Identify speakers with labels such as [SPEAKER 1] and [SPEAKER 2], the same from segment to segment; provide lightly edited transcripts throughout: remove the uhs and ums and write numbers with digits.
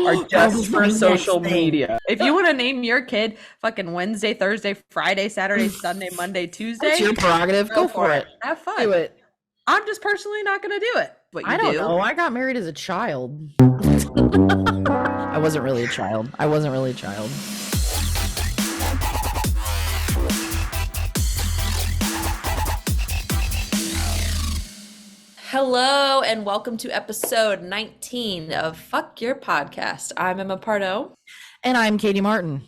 [SPEAKER 1] are just for social media. If you want to name your kid fucking Wednesday, Thursday, Friday, Saturday, Sunday, Monday, Tuesday,
[SPEAKER 2] it's your prerogative. Go for it.
[SPEAKER 1] Have fun.
[SPEAKER 2] Do it.
[SPEAKER 1] I'm just personally not going to do it. But you
[SPEAKER 2] I don't know. I got married as a child. I wasn't really a child.
[SPEAKER 3] Hello and welcome to episode 19 of Fuck Your Podcast. I'm Emma Pardo.
[SPEAKER 2] And I'm Katie Martin.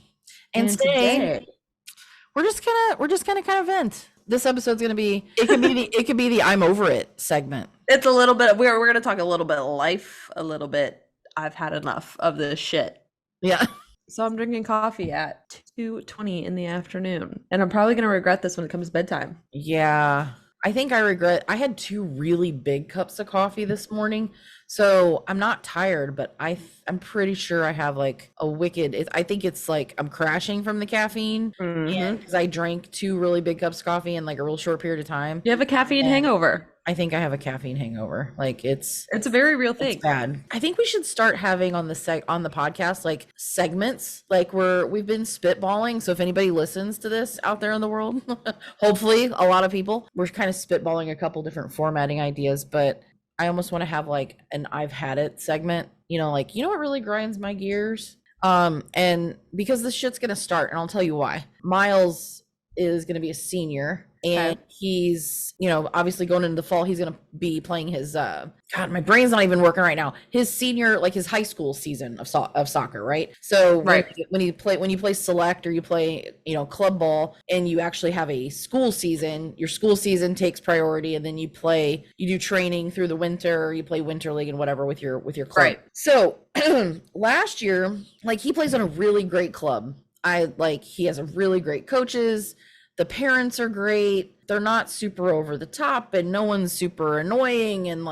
[SPEAKER 2] And today we're just gonna kind of vent. This episode's gonna be it could be the I'm over it segment.
[SPEAKER 1] It's a little bit we're gonna talk a little bit of life, a little bit I've had enough of this shit.
[SPEAKER 2] Yeah.
[SPEAKER 1] So I'm drinking coffee at 2:20 in the afternoon. And I'm probably gonna regret this when it comes to bedtime.
[SPEAKER 2] Yeah. I think I had 2 really big cups of coffee this morning. So I'm not tired, but I'm pretty sure I have like I think it's like I'm crashing from the caffeine because I drank 2 really big cups of coffee in like a real short period of time.
[SPEAKER 1] You have a caffeine hangover.
[SPEAKER 2] I think I have a caffeine hangover. Like it's
[SPEAKER 1] a very real thing.
[SPEAKER 2] It's bad. I think we should start having on the podcast like segments. Like we've been spitballing. So if anybody listens to this out there in the world, hopefully a lot of people, we're kind of spitballing a couple different formatting ideas, but I almost want to have like an I've had it segment, like, what really grinds my gears? And because this shit's going to start, and I'll tell you why. Miles is going to be a senior, and he's, obviously going into the fall, he's going to be playing his, God, my brain's not even working right now. His senior, like his high school season of soccer, right? So when you play select or you play, club ball, and you actually have a school season, your school season takes priority, and then you do training through the winter, or you play winter league and whatever with your club.
[SPEAKER 1] Right.
[SPEAKER 2] So last year, like he plays on a really great club. He has a really great coaches. The parents are great. They're not super over the top, and no one's super annoying. And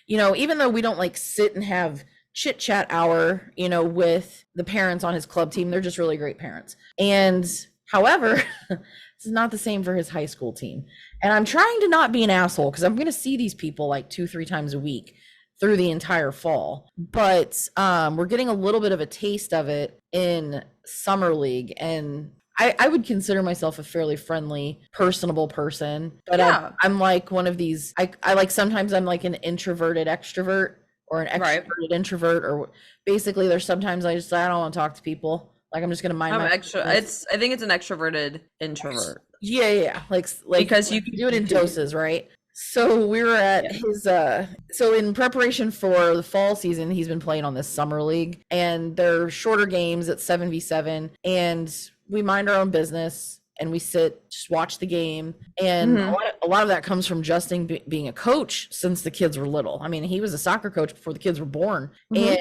[SPEAKER 2] even though we don't like sit and have chit chat hour, with the parents on his club team, they're just really great parents. And however, it's not the same for his high school team. And I'm trying to not be an asshole because I'm going to see these people like 2-3 times a week through the entire fall. But we're getting a little bit of a taste of it in summer league, and I would consider myself a fairly friendly, personable person, but I'm like one of these, I like, sometimes I'm like an introverted extrovert or an extroverted introvert, or basically there's sometimes I don't want to talk to people. Like I'm just going to mind my business.
[SPEAKER 1] I think it's an extroverted introvert.
[SPEAKER 2] Yeah. Like
[SPEAKER 1] because you can
[SPEAKER 2] do it in doses, right? So we were at his, so in preparation for the fall season, he's been playing on this summer league, and they're shorter games at 7v7, and we mind our own business and we just watch the game. And a lot of that comes from Justin being a coach since the kids were little. I mean, he was a soccer coach before the kids were born, and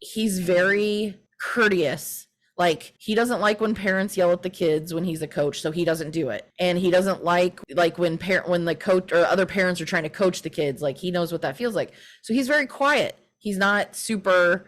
[SPEAKER 2] he's very courteous. Like he doesn't like when parents yell at the kids when he's a coach, so he doesn't do it. And he doesn't like when the coach or other parents are trying to coach the kids. Like he knows what that feels like. So he's very quiet. He's not super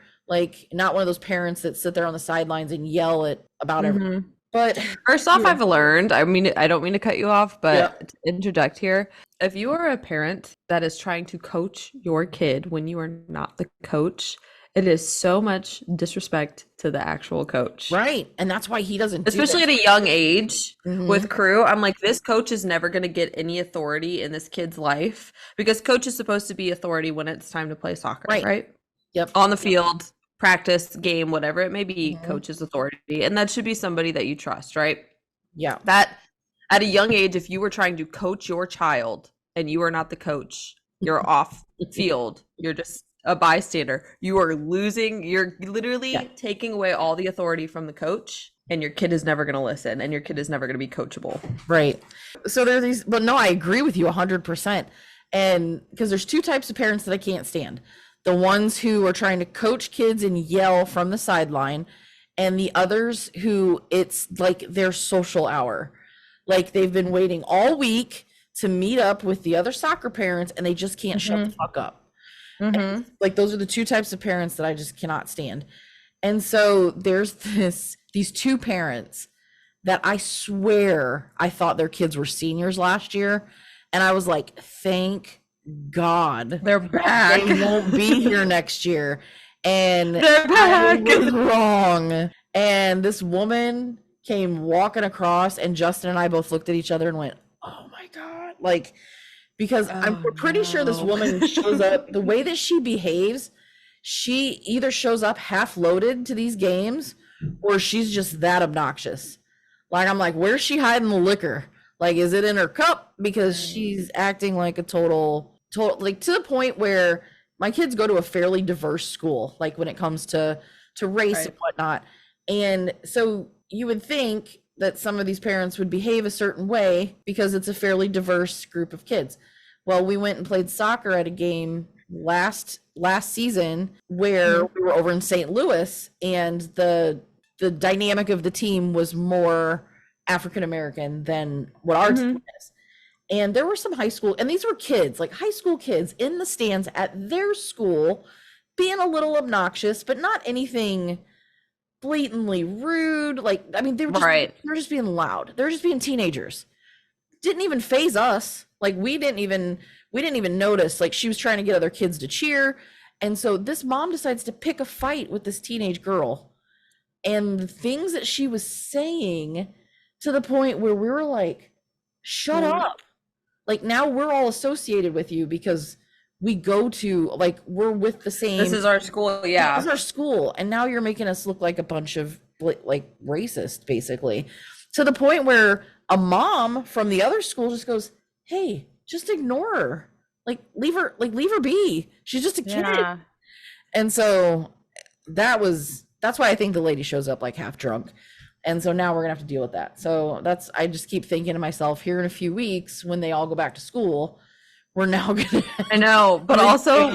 [SPEAKER 2] not one of those parents that sit there on the sidelines and yell about everything. But
[SPEAKER 1] first off, I've learned, I mean, I don't mean to cut you off, but to interject here, if you are a parent that is trying to coach your kid when you are not the coach, it is so much disrespect to the actual coach.
[SPEAKER 2] Right. And that's why he doesn't
[SPEAKER 1] especially at a young age with crew. I'm like, this coach is never going to get any authority in this kid's life, because coach is supposed to be authority when it's time to play soccer, right?
[SPEAKER 2] Yep.
[SPEAKER 1] On the field, practice, game, whatever it may be, coach's authority. And that should be somebody that you trust, right?
[SPEAKER 2] Yeah.
[SPEAKER 1] That at a young age, if you were trying to coach your child and you are not the coach, you're off field. You're just a bystander. You're literally taking away all the authority from the coach, and your kid is never going to listen, and your kid is never going to be coachable.
[SPEAKER 2] Right. So there are these, but no, I agree with you 100%. And because there's 2 types of parents that I can't stand. The ones who are trying to coach kids and yell from the sideline, and the others who it's like their social hour. Like they've been waiting all week to meet up with the other soccer parents, and they just can't shut the fuck up. Like those are the 2 types of parents that I just cannot stand. And so there's these 2 parents that I swear I thought their kids were seniors last year. And I was like, thank God
[SPEAKER 1] they're back.
[SPEAKER 2] They won't be here next year. And
[SPEAKER 1] They're
[SPEAKER 2] I
[SPEAKER 1] back.
[SPEAKER 2] was wrong. And this woman came walking across, and Justin and I both looked at each other and went, "Oh my God." Like, because we're pretty sure this woman shows up, the way that she behaves, she either shows up half loaded to these games or she's just that obnoxious. Like, I'm like, where's she hiding the liquor? Like, is it in her cup? Because she's acting like a total, like, to the point where my kids go to a fairly diverse school, like when it comes to race and whatnot. And so you would think that some of these parents would behave a certain way because it's a fairly diverse group of kids. Well, we went and played soccer at a game last season where we were over in St. Louis, and the dynamic of the team was more African American than what our team is. And there were some high school, and these were kids, like high school kids in the stands at their school being a little obnoxious, but not anything blatantly rude. Like, I mean, they were just being loud. They were just being teenagers. Didn't even phase us. Like, we didn't even notice. Like, she was trying to get other kids to cheer. And so this mom decides to pick a fight with this teenage girl. And the things that she was saying, to the point where we were like, shut up. Like, now we're all associated with you because we go to, like, we're with the same.
[SPEAKER 1] This is our school, yeah.
[SPEAKER 2] This is our school. And now you're making us look like a bunch of, like, racist, basically. To the point where a mom from the other school just goes, hey, just ignore her. Like, leave her be. She's just a kid.
[SPEAKER 1] Yeah.
[SPEAKER 2] And so that's why I think the lady shows up like half drunk. And so now we're gonna have to deal with that. So I just keep thinking to myself, here in a few weeks, when they all go back to school, we're now gonna.
[SPEAKER 1] I know, but also,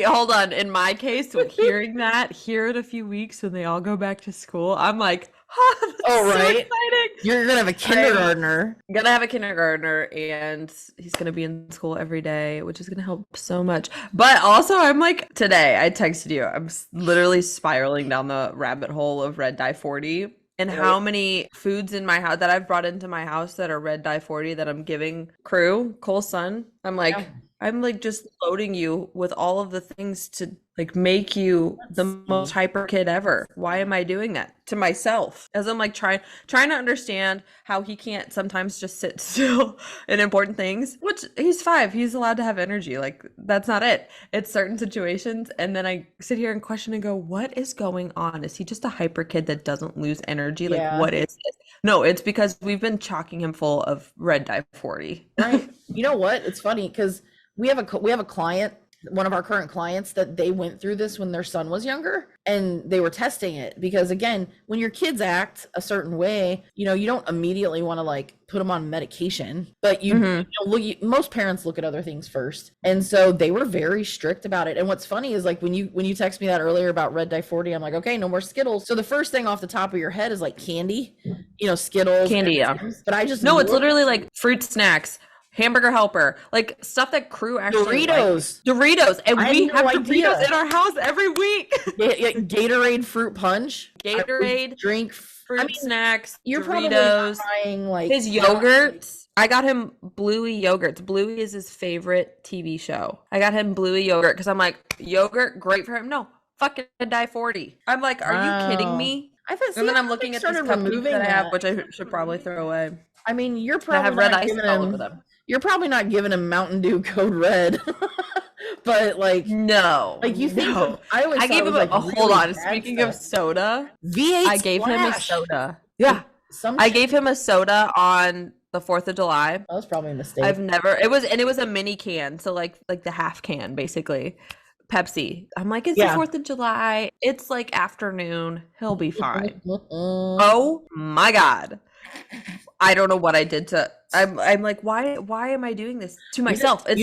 [SPEAKER 1] hold on. In my case, with hearing that, here in a few weeks when they all go back to school, I'm like, oh,
[SPEAKER 2] right.
[SPEAKER 1] So exciting.
[SPEAKER 2] You're gonna have a kindergartner.
[SPEAKER 1] I'm gonna have a kindergartner, and he's gonna be in school every day, which is gonna help so much. But also, I'm like, today I texted you, I'm literally spiraling down the rabbit hole of red dye 40. And how many foods in my house that I've brought into my house that are red dye 40 that I'm giving Cole's son. I'm like just loading you with all of the things to like make you the most hyper kid ever. Why am I doing that to myself? As I'm like trying to understand how he can't sometimes just sit still in important things, which he's 5. He's allowed to have energy. Like, that's not it. It's certain situations. And then I sit here and question and go, what is going on? Is he just a hyper kid that doesn't lose energy? Like, what is this? No, it's because we've been chalking him full of red dye 40.
[SPEAKER 2] Right. You know what? It's funny because we have a client, one of our current clients, that they went through this when their son was younger, and they were testing it because, again, when your kids act a certain way, you don't immediately want to like put them on medication, but most parents look at other things first. And so they were very strict about it. And what's funny is, like, when you text me that earlier about red dye 40, I'm like, okay, no more Skittles. So the first thing off the top of your head is like candy, Skittles,
[SPEAKER 1] candy, yeah.
[SPEAKER 2] But I just
[SPEAKER 1] it's literally like fruit snacks, hamburger helper, like stuff that crew actually Doritos, and we have Doritos in our house every week.
[SPEAKER 2] Gatorade fruit punch,
[SPEAKER 1] Gatorade
[SPEAKER 2] drink,
[SPEAKER 1] fruit snacks,
[SPEAKER 2] you're
[SPEAKER 1] Doritos,
[SPEAKER 2] probably like
[SPEAKER 1] his yogurts. I got him Bluey yogurts. Bluey is his favorite TV show. I got him Bluey yogurt because I'm like, yogurt, great for him. No, fucking dye 40. I'm like, are you kidding me? And then I'm looking at this cup that I have, which I should probably throw away.
[SPEAKER 2] I mean, you're probably not giving him Mountain Dew Code Red. But like,
[SPEAKER 1] no,
[SPEAKER 2] like you think
[SPEAKER 1] I gave him hold on. Speaking of soda,
[SPEAKER 2] V8
[SPEAKER 1] I gave him a soda. Yeah, I gave him a soda on the 4th of July.
[SPEAKER 2] That was probably a mistake.
[SPEAKER 1] It was a mini can, so like the half can basically. Pepsi. I'm like, it's the 4th of July. It's like afternoon. He'll be fine. Oh my God. I don't know what I did to. I'm like, why am I doing this to myself? It's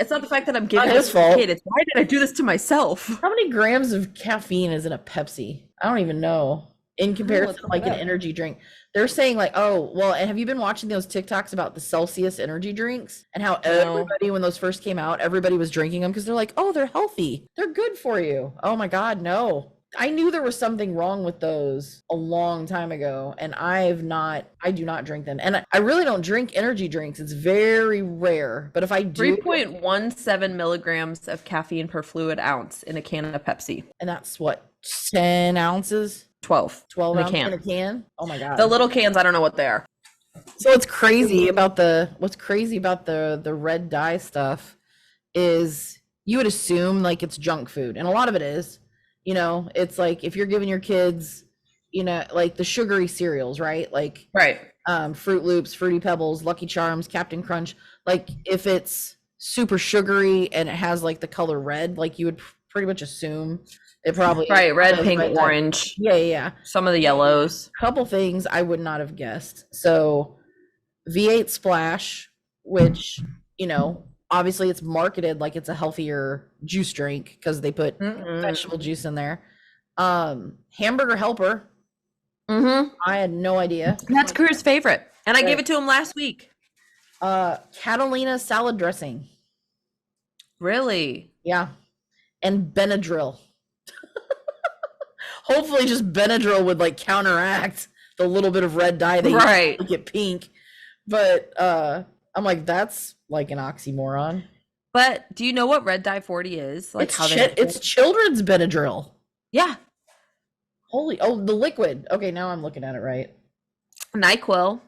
[SPEAKER 1] not the fact that I'm giving this to a kid. It's why did I do this to myself?
[SPEAKER 2] How many grams of caffeine is in a Pepsi? I don't even know. In comparison to like an energy drink, they're saying like, oh, well, and have you been watching those TikToks about the Celsius energy drinks and how everybody, when those first came out, everybody was drinking them because they're like, oh, they're healthy, they're good for you. Oh my God, no. I knew there was something wrong with those a long time ago, and I do not drink them. And I really don't drink energy drinks. It's very rare. But if I do,
[SPEAKER 1] 3.17 milligrams of caffeine per fluid ounce in a can of Pepsi.
[SPEAKER 2] and that's what, 10 ounces?
[SPEAKER 1] 12.
[SPEAKER 2] 12
[SPEAKER 1] in a
[SPEAKER 2] ounces
[SPEAKER 1] can.
[SPEAKER 2] in a can? Oh my God.
[SPEAKER 1] The little cans, I don't know what they are.
[SPEAKER 2] So what's crazy about the red dye stuff is you would assume like it's junk food, and a lot of it is. You know, it's like if you're giving your kids, you know, like the sugary cereals, right? Like
[SPEAKER 1] Right.
[SPEAKER 2] Fruit Loops, Fruity Pebbles, Lucky Charms, Captain Crunch. Like if it's super sugary and it has like the color red, like you would pretty much assume it probably
[SPEAKER 1] Right. Red,
[SPEAKER 2] has
[SPEAKER 1] pink,
[SPEAKER 2] red dye.
[SPEAKER 1] orange.
[SPEAKER 2] Yeah.
[SPEAKER 1] Some of the yellows.
[SPEAKER 2] Couple things I would not have guessed. So V8 Splash, which, you know, obviously it's marketed like it's a healthier juice drink because they put vegetable juice in there. Hamburger Helper. I had no idea.
[SPEAKER 1] That's Crew's favorite. And I gave it to him last week.
[SPEAKER 2] Catalina salad dressing.
[SPEAKER 1] Really?
[SPEAKER 2] Yeah. And Benadryl. Hopefully just Benadryl would like counteract the little bit of red dye that
[SPEAKER 1] Right.
[SPEAKER 2] you get pink. But I'm like, that's like an oxymoron.
[SPEAKER 1] But do you know what Red Dye 40 is? Like
[SPEAKER 2] It's children's Benadryl.
[SPEAKER 1] Yeah.
[SPEAKER 2] The liquid. Okay, now I'm looking at it right.
[SPEAKER 1] NyQuil.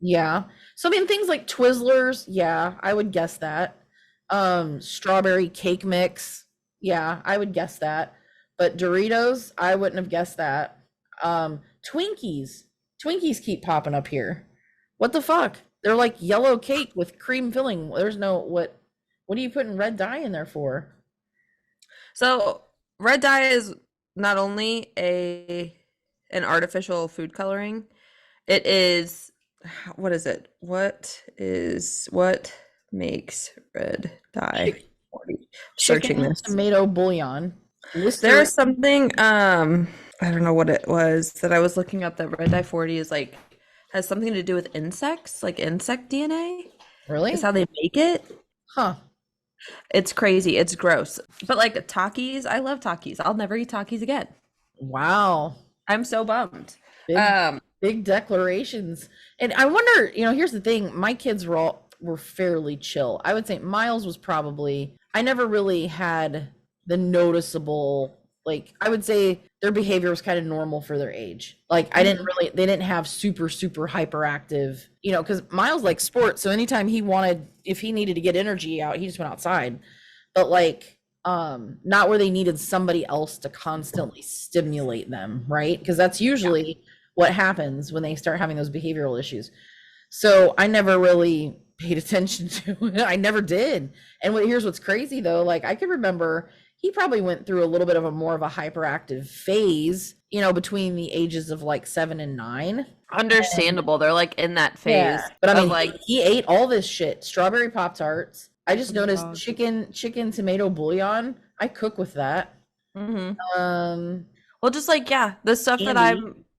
[SPEAKER 2] Yeah. So I mean things like Twizzlers, yeah, I would guess that. Strawberry cake mix. Yeah, I would guess that. But Doritos, I wouldn't have guessed that. Twinkies. Twinkies keep popping up here. What the fuck? They're like yellow cake with cream filling. There's no what are you putting red dye in there for?
[SPEAKER 1] So red dye is not only an artificial food coloring, it is what is it? What makes red dye 40? Searching this.
[SPEAKER 2] Tomato bouillon.
[SPEAKER 1] There's something I don't know what it was that I was looking up that red dye 40 is like has something to do with insects, like insect DNA.
[SPEAKER 2] Really?
[SPEAKER 1] Is how they make it.
[SPEAKER 2] Huh.
[SPEAKER 1] It's crazy. It's gross. But like Takis, I love Takis. I'll never eat Takis again.
[SPEAKER 2] Wow.
[SPEAKER 1] I'm so bummed.
[SPEAKER 2] Big declarations. And I wonder, you know, here's the thing. My kids were fairly chill. I would say Miles was I never really had the noticeable, like, I would say their behavior was kind of normal for their age. Like, they didn't have super, super hyperactive, you know, because Miles likes sports. So anytime if he needed to get energy out, he just went outside. But like, not where they needed somebody else to constantly stimulate them, right? Because that's usually what happens when they start having those behavioral issues. So I never really paid attention to it. I never did. And here's what's crazy though. Like I can remember he probably went through a little bit of a more of a hyperactive phase, you know, between the ages of like 7 and 9.
[SPEAKER 1] Understandable. They're like in that phase.
[SPEAKER 2] Yeah. But I mean,
[SPEAKER 1] like
[SPEAKER 2] he ate all this shit. Strawberry Pop-Tarts. I just noticed chicken tomato bouillon. I cook with that.
[SPEAKER 1] Well, just like the stuff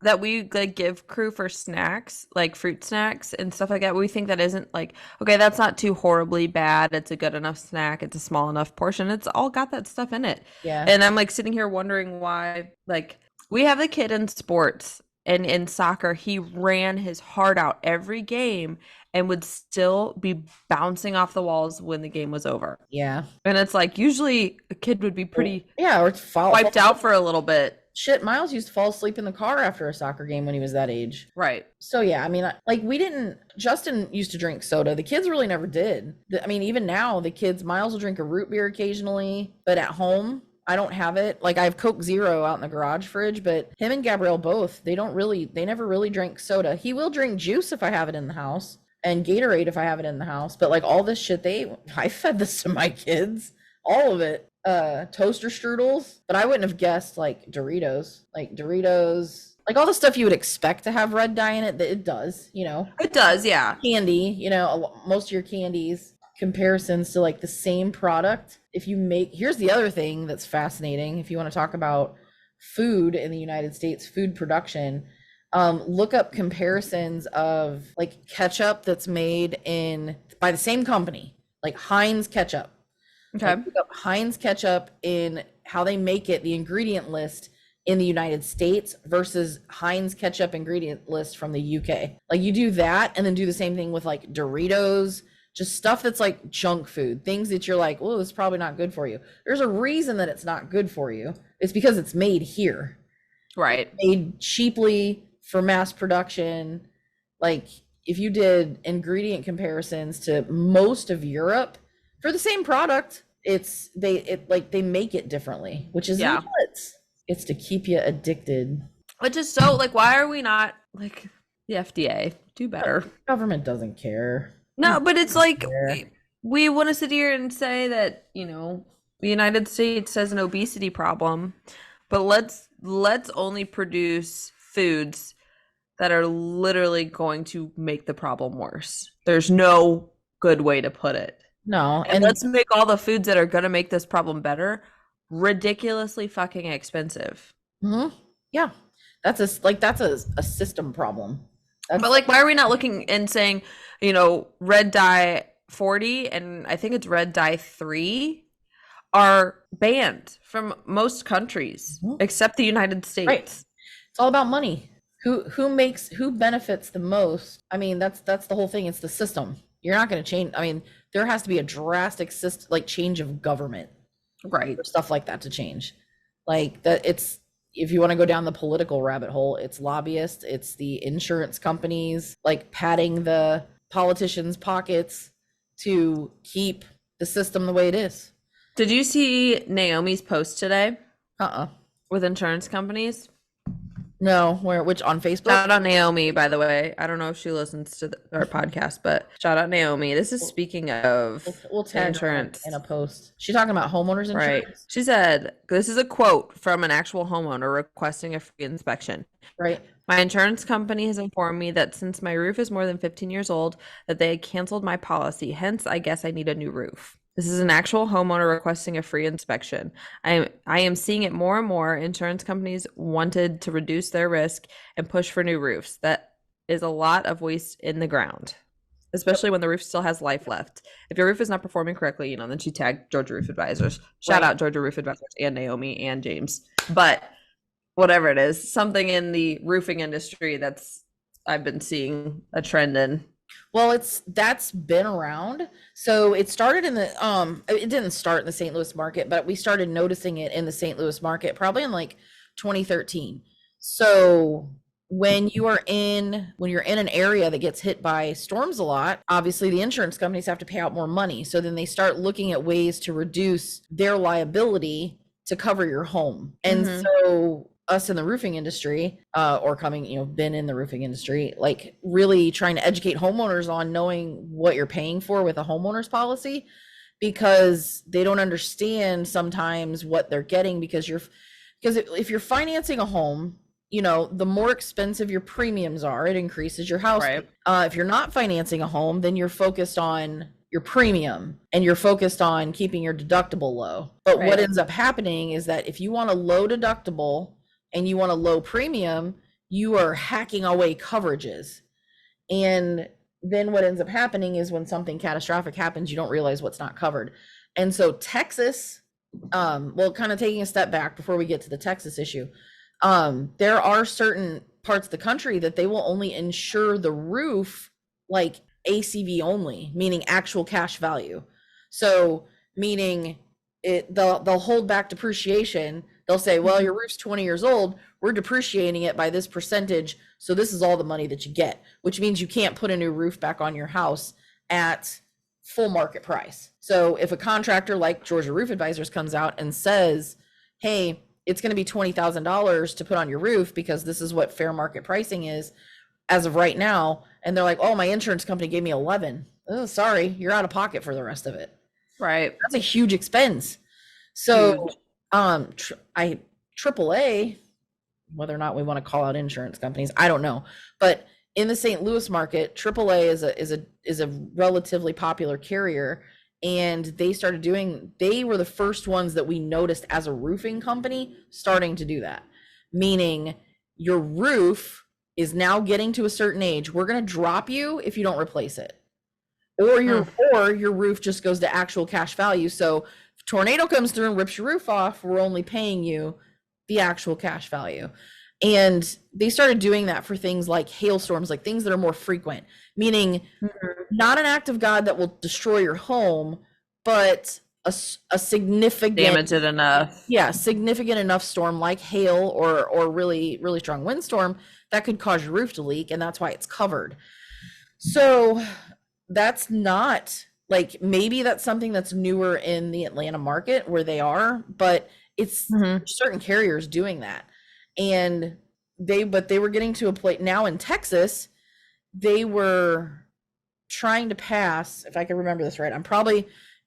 [SPEAKER 1] that we like give Crew for snacks, like fruit snacks and stuff like that. We think that isn't like, okay, that's not too horribly bad. It's a good enough snack. It's a small enough portion. It's all got that stuff in it.
[SPEAKER 2] Yeah.
[SPEAKER 1] And I'm like sitting here wondering why, like, we have a kid in sports and in soccer, he ran his heart out every game and would still be bouncing off the walls when the game was over.
[SPEAKER 2] Yeah.
[SPEAKER 1] And it's like, usually a kid would be pretty
[SPEAKER 2] or
[SPEAKER 1] wiped out for a little bit.
[SPEAKER 2] Shit, Miles used to fall asleep in the car after a soccer game when he was that age.
[SPEAKER 1] Right.
[SPEAKER 2] So yeah, I mean, like Justin used to drink soda. The kids really never did. I mean, even now the kids, Miles will drink a root beer occasionally, but at home, I don't have it. Like I have Coke Zero out in the garage fridge, but him and Gabrielle both, they never really drink soda. He will drink juice if I have it in the house and Gatorade if I have it in the house. But like all this shit, I fed this to my kids, all of it. Toaster strudels, but I wouldn't have guessed like Doritos, like all the stuff you would expect to have red dye in it. That it does, you know.
[SPEAKER 1] It does, yeah.
[SPEAKER 2] Candy, you know, most of your candies, comparisons to like the same product. Here's the other thing that's fascinating. If you want to talk about food in the United States, food production, look up comparisons of like ketchup that's made by the same company, like Heinz ketchup.
[SPEAKER 1] Okay.
[SPEAKER 2] Like, look up Heinz ketchup in how they make it, the ingredient list, in the United States versus Heinz ketchup ingredient list from the UK. Like you do that and then do the same thing with like Doritos, just stuff that's like junk food, things that you're like, oh, this is probably not good for you. There's a reason that it's not good for you. It's because it's made here.
[SPEAKER 1] Right.
[SPEAKER 2] It's made cheaply for mass production. Like if you did ingredient comparisons to most of Europe for the same product, they make it differently, which is nuts. It's to keep you addicted.
[SPEAKER 1] Which is so like, why are we not like the FDA? Do better.
[SPEAKER 2] The government doesn't care.
[SPEAKER 1] No, but it's like we want to sit here and say that, you know, the United States has an obesity problem, but let's only produce foods that are literally going to make the problem worse. There's no good way to put it.
[SPEAKER 2] No,
[SPEAKER 1] and let's make all the foods that are going to make this problem ridiculously fucking expensive.
[SPEAKER 2] Mm-hmm. Yeah, that's a system problem.
[SPEAKER 1] But like, why are we not looking and saying, you know, red dye 40 and I think it's red dye 3 are banned from most countries except the United States.
[SPEAKER 2] Right. It's all about money. Who benefits the most? I mean, that's the whole thing. It's the system. You're not going to change. I mean, there has to be a drastic system, like change of government,
[SPEAKER 1] right?
[SPEAKER 2] For stuff like that to change. Like that, it's if you want to go down the political rabbit hole, it's lobbyists, it's the insurance companies, like padding the politicians' pockets to keep the system the way it is.
[SPEAKER 1] Did you see Naomi's post today? With insurance companies?
[SPEAKER 2] No, which on Facebook?
[SPEAKER 1] Shout out Naomi, by the way. I don't know if she listens to our podcast, but shout out Naomi. This is speaking of
[SPEAKER 2] we'll tag
[SPEAKER 1] insurance
[SPEAKER 2] in a post. She's talking about homeowners insurance.
[SPEAKER 1] Right. She said, this is a quote from an actual homeowner requesting a free inspection.
[SPEAKER 2] Right.
[SPEAKER 1] My insurance company has informed me that since my roof is more than 15 years old, that they had canceled my policy. Hence, I guess I need a new roof. This is an actual homeowner requesting a free inspection. I am seeing it more and more. Insurance companies wanted to reduce their risk and push for new roofs. That is a lot of waste in the ground, especially when the roof still has life left. If your roof is not performing correctly, you know, then she tagged Georgia Roof Advisors. Shout out Georgia Roof Advisors and Naomi and James. But whatever it is, something in the roofing industry I've been seeing a trend in.
[SPEAKER 2] Well, that's been around. So it started in the it didn't start in the St. Louis market, but we started noticing it in the St. Louis market probably in like 2013. So when you're in an area that gets hit by storms a lot, obviously the insurance companies have to pay out more money. So then they start looking at ways to reduce their liability to cover your home. And so us in the roofing industry, or coming, you know, been in the roofing industry, like really trying to educate homeowners on knowing what you're paying for with a homeowner's policy, because they don't understand sometimes what they're getting, because if you're financing a home, you know, the more expensive your premiums are, it increases your house.
[SPEAKER 1] Right.
[SPEAKER 2] If you're not financing a home, then you're focused on your premium and you're focused on keeping your deductible low. But what ends up happening is that if you want a low deductible and you want a low premium, you are hacking away coverages. And then what ends up happening is when something catastrophic happens, you don't realize what's not covered. And so Texas, well, kind of taking a step back before we get to the Texas issue, there are certain parts of the country that they will only insure the roof like ACV only, meaning actual cash value. So meaning they'll hold back depreciation. They'll say, well, your roof's 20 years old. We're depreciating it by this percentage. So this is all the money that you get, which means you can't put a new roof back on your house at full market price. So if a contractor like Georgia Roof Advisors comes out and says, hey, it's going to be $20,000 to put on your roof because this is what fair market pricing is as of right now. And they're like, oh, my insurance company gave me 11. Oh, sorry, you're out of pocket for the rest of it.
[SPEAKER 1] Right.
[SPEAKER 2] That's a huge expense. So AAA, whether or not we want to call out insurance companies, I don't know, but in the St. Louis market, AAA is a relatively popular carrier, and they were the first ones that we noticed as a roofing company starting to do that, meaning your roof is now getting to a certain age. We're going to drop you if you don't replace it, or your roof just goes to actual cash value. So if a tornado comes through and rips your roof off, we're only paying you the actual cash value. And they started doing that for things like hailstorms, like things that are more frequent, meaning not an act of God that will destroy your home, but a significant
[SPEAKER 1] damage it enough.
[SPEAKER 2] Yeah, significant enough storm like hail or really, really strong windstorm that could cause your roof to leak, and that's why it's covered. So that's not like, maybe that's something that's newer in the Atlanta market where they are, but it's certain carriers doing that. And they were getting to a point now in Texas, they were trying to pass, if I can remember this right,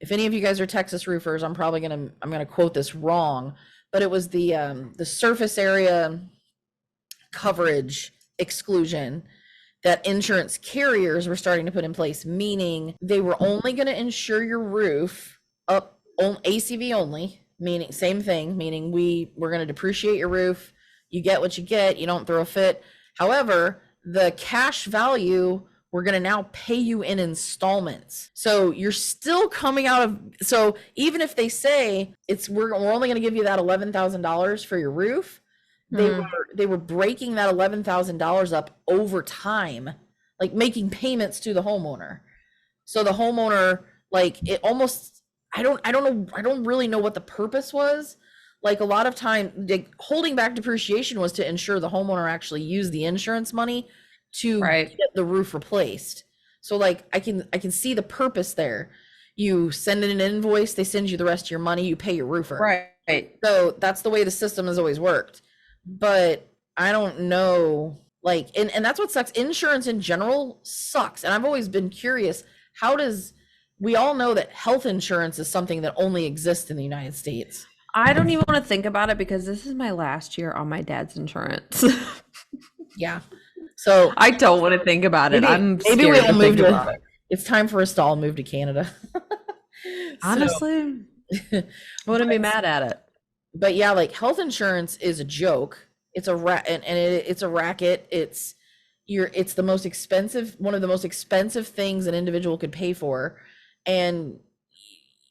[SPEAKER 2] if any of you guys are Texas roofers, I'm gonna quote this wrong, but it was the surface area coverage exclusion that insurance carriers were starting to put in place, meaning they were only going to insure your roof up on ACV only, meaning same thing, meaning we're going to depreciate your roof. You get what you get. You don't throw a fit. However, the cash value, we're going to now pay you in installments. So you're still coming out of, so even if they say we're only going to give you that $11,000 for your roof, they were breaking that $11,000 up over time, like making payments to the homeowner. So the homeowner, like, it almost, I don't really know what the purpose was. Like, a lot of time, holding back depreciation was to ensure the homeowner actually used the insurance money to get the roof replaced. So like, I can see the purpose there. You send in an invoice, they send you the rest of your money, you pay your roofer.
[SPEAKER 1] Right.
[SPEAKER 2] So that's the way the system has always worked. But I don't know, like, and that's what sucks. Insurance in general sucks. And I've always been curious, we all know that health insurance is something that only exists in the United States.
[SPEAKER 1] I don't even want to think about it because this is my last year on my dad's insurance.
[SPEAKER 2] Yeah. So
[SPEAKER 1] I don't want to think about it.
[SPEAKER 2] Maybe we'll move to, it's time for us to all move to Canada.
[SPEAKER 1] Honestly, I wouldn't be mad at it.
[SPEAKER 2] But yeah, like, health insurance is a joke. It's a it's a racket. It's the most expensive, one of the most expensive things an individual could pay for. And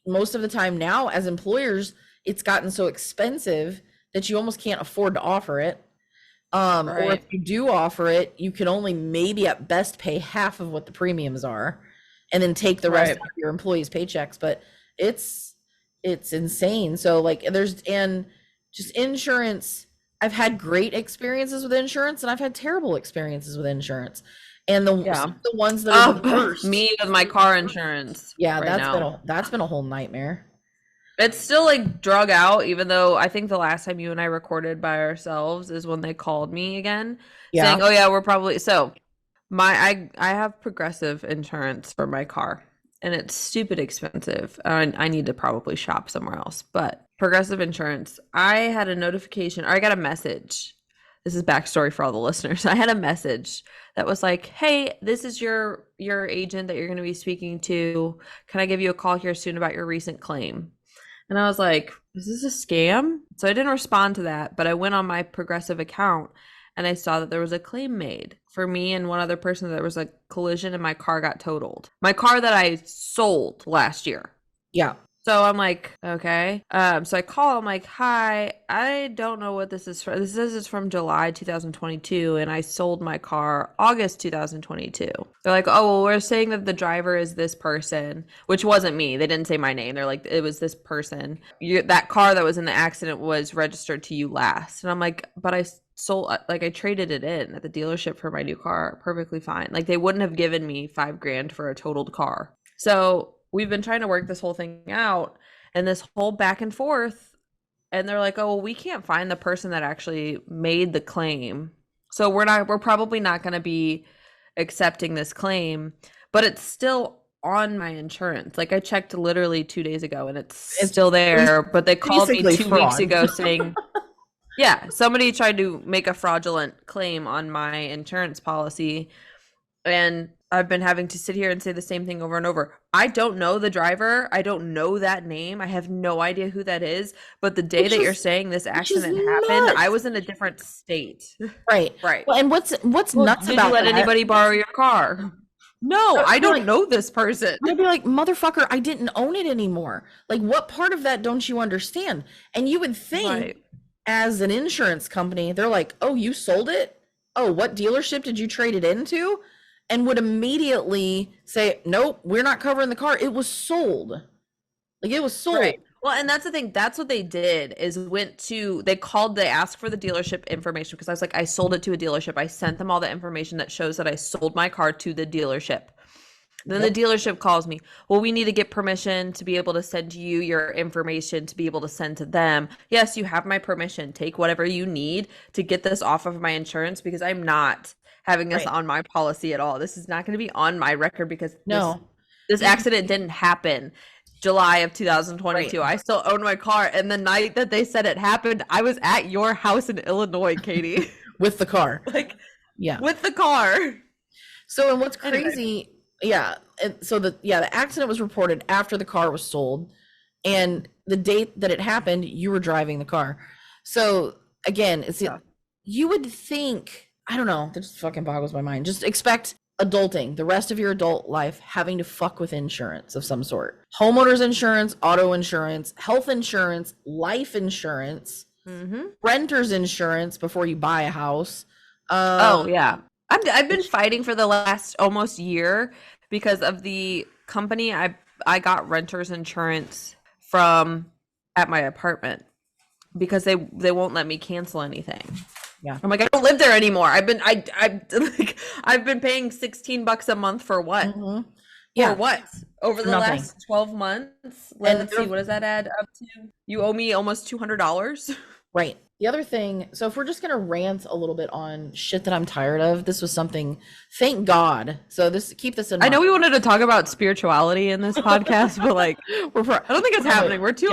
[SPEAKER 2] most of the time now, as employers, it's gotten so expensive that you almost can't afford to offer it. Or if you do offer it, you can only maybe at best pay half of what the premiums are, and then take the rest of your employees' paychecks. But it's insane. So like, and just insurance, I've had great experiences with insurance, and I've had terrible experiences with insurance. And the ones that are the worst,
[SPEAKER 1] me with my car insurance.
[SPEAKER 2] Yeah, that's been a whole nightmare.
[SPEAKER 1] It's still like drug out, even though I think the last time you and I recorded by ourselves is when they called me again, saying, "Oh yeah, we're probably so." I have Progressive insurance for my car, and it's stupid expensive. I need to probably shop somewhere else. But Progressive insurance, I had a notification, or I got a message. This is backstory for all the listeners. I had a message that was like, "Hey, this is your agent that you're going to be speaking to. Can I give you a call here soon about your recent claim?" And I was like, "Is this a scam?" So I didn't respond to that, but I went on my Progressive account and I saw that there was a claim made for me and one other person. There was a collision and my car got totaled. My car that I sold last year.
[SPEAKER 2] Yeah.
[SPEAKER 1] So I'm like, okay. So I call, I'm like, "Hi, I don't know what this is for. This says it's from July 2022, and I sold my car August 2022. They're like, "Oh, well, we're saying that the driver is this person," which wasn't me. They didn't say my name. They're like, "It was this person. That car that was in the accident was registered to you last." And I'm like, "But I sold, like, I traded it in at the dealership for my new car. Perfectly fine. Like, they wouldn't have given me $5,000 for a totaled car." So we've been trying to work this whole thing out, and this whole back and forth, and they're like, "Oh, well, we can't find the person that actually made the claim, so we're probably not going to be accepting this claim, but it's still on my insurance." Like, I checked literally 2 days ago and it's still there, but they called me 2 weeks ago saying, yeah, somebody tried to make a fraudulent claim on my insurance policy, and I've been having to sit here and say the same thing over and over. I don't know the driver. I don't know that name. I have no idea who that is. But the day that you're saying this accident happened, I was in a different state.
[SPEAKER 2] Right.
[SPEAKER 1] Well,
[SPEAKER 2] and what's nuts
[SPEAKER 1] did
[SPEAKER 2] about
[SPEAKER 1] you let
[SPEAKER 2] that?
[SPEAKER 1] anybody borrow your car? No, I don't know this person.
[SPEAKER 2] I'd be like, "Motherfucker, I didn't own it anymore." Like, what part of that don't you understand? And you would think, as an insurance company, they're like, oh, you sold it? Oh, what dealership did you trade it into? And would immediately say, nope, we're not covering the car. It was sold. Like, it was sold.
[SPEAKER 1] Right. Well, and that's the thing. That's what they did is they asked for the dealership information because I was like, I sold it to a dealership. I sent them all the information that shows that I sold my car to the dealership. Then the dealership calls me. Well, we need to get permission to be able to send you your information to be able to send to them. Yes, you have my permission. Take whatever you need to get this off of my insurance because I'm not having this on my policy at all. This is not going to be on my record because this accident didn't happen July of 2022. Right. I still own my car. And the night that they said it happened, I was at your house in Illinois, Katie.
[SPEAKER 2] With the car.
[SPEAKER 1] With the car.
[SPEAKER 2] So, and what's crazy... Yeah. So the accident was reported after the car was sold, and the date that it happened, you were driving the car. So again, you would think, I don't know, that just fucking boggles my mind. Just expect adulting, the rest of your adult life, having to fuck with insurance of some sort. Homeowners insurance, auto insurance, health insurance, life insurance, renter's insurance before you buy a house.
[SPEAKER 1] I've been fighting for the last almost year because of the company I got renter's insurance from at my apartment because they won't let me cancel anything.
[SPEAKER 2] Yeah.
[SPEAKER 1] I'm like, I don't live there anymore. I've been paying $16 a month for what?
[SPEAKER 2] Mm-hmm.
[SPEAKER 1] For what? Over the last 12 months? Let's see, what does that add up to? You owe me almost $200.
[SPEAKER 2] Right. The other thing, so if we're just going to rant a little bit on shit that I'm tired of, this was something, thank God. So keep this in mind.
[SPEAKER 1] I know we wanted to talk about spirituality in this podcast, but I don't think it's happening. We're too